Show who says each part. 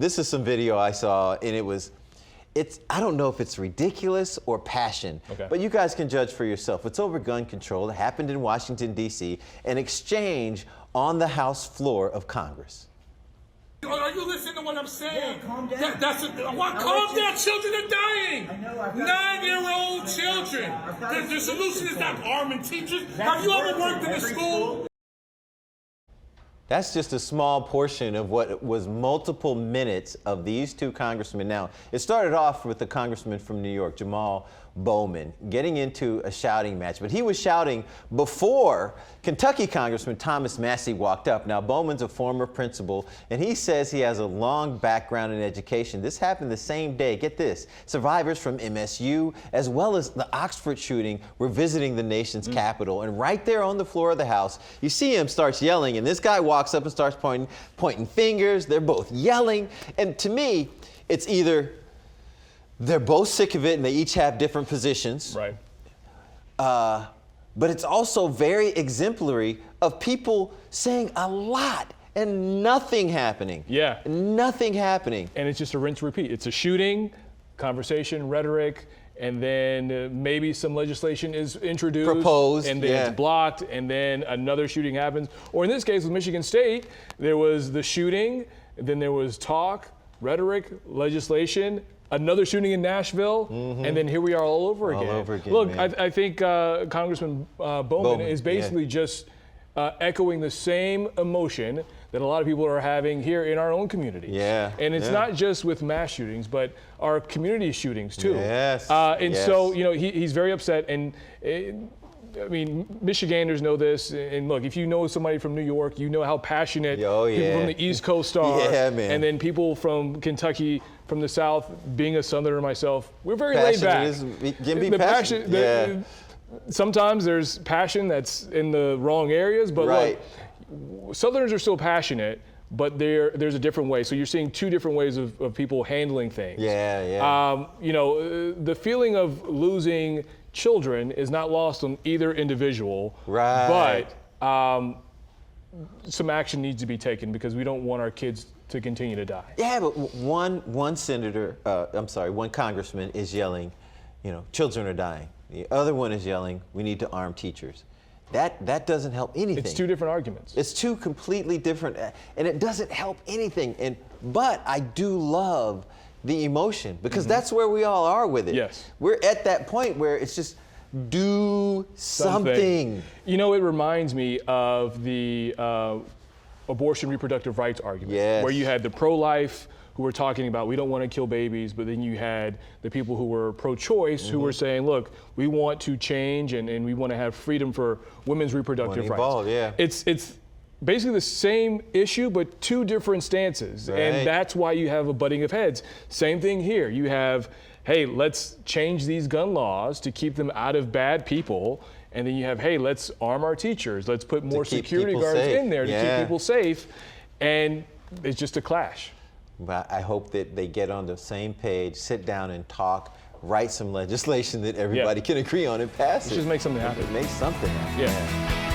Speaker 1: This is some video I saw, and I don't know if it's ridiculous or passion, but you guys can judge for yourself. It's over gun control. It happened in Washington, D.C., an exchange on the House floor of Congress.
Speaker 2: Are you listening to what I'm saying?
Speaker 3: Yeah, calm down.
Speaker 2: Calm down. Children are dying.
Speaker 3: I know.
Speaker 2: 9-year-old children. The solution is not arming teachers. Have you ever worked in a school?
Speaker 1: That's just a small portion of what was multiple minutes of these two congressmen. Now, it started off with the congressman from New York, Jamal Bowman, getting into a shouting match. But he was shouting before Kentucky Congressman Thomas Massie walked up. Now, Bowman's a former principal, and he says he has a long background in education. This happened the same day. Get this. Survivors from MSU, as well as the Oxford shooting, were visiting the nation's capital. And right there on the floor of the House, you see him starts yelling, and this guy walks up and starts pointing fingers. They're both yelling. And to me, it's either they're both sick of it and they each have different positions.
Speaker 4: Right.
Speaker 1: But it's also very exemplary of people saying a lot and nothing happening.
Speaker 4: Yeah.
Speaker 1: Nothing happening.
Speaker 4: And it's just a rinse repeat. It's a shooting, conversation, rhetoric, and then maybe some legislation is introduced.
Speaker 1: Proposed,
Speaker 4: and then it's blocked, and then another shooting happens. Or in this case with Michigan State, there was the shooting, then there was talk, rhetoric, legislation, another shooting in Nashville, and then here we are all over again. Look, I think Congressman Bowman is basically just echoing the same emotion that a lot of people are having here in our own communities. And it's not just with mass shootings, but our community shootings too. So, you know, he's very upset. And I mean, Michiganders know this. And look, if you know somebody from New York, you know how passionate people from the East Coast are. And then people from Kentucky, from the South, being a Southerner myself, we're very laid back. Sometimes there's passion that's in the wrong areas, but look, Southerners are still passionate, but there's a different way. So you're seeing two different ways of people handling things. You know, the feeling of losing children is not lost on either individual, but some action needs to be taken because we don't want our kids to continue to die.
Speaker 1: But one congressman is yelling, you know, children are dying. The other one is yelling, we need to arm teachers. That doesn't help anything.
Speaker 4: It's two different arguments.
Speaker 1: It's two completely different, and it doesn't help anything. But I do love the emotion because that's where we all are with it. We're at that point where it's just do something. You
Speaker 4: know, it reminds me of the abortion reproductive rights argument, where you had the pro-life who were talking about we don't want to kill babies, but then you had the people who were pro-choice who were saying, look, we want to change and we want to have freedom for women's reproductive rights. It's basically the same issue, but two different stances. And that's why you have a butting of heads. Same thing here. You have, hey, let's change these gun laws to keep them out of bad people. And then you have, hey, let's arm our teachers. Let's put more security guards in there to keep people safe. And it's just a clash.
Speaker 1: But I hope that they get on the same page, sit down and talk, write some legislation that everybody can agree on and pass it.
Speaker 4: Let's just make something happen.
Speaker 1: Make something happen.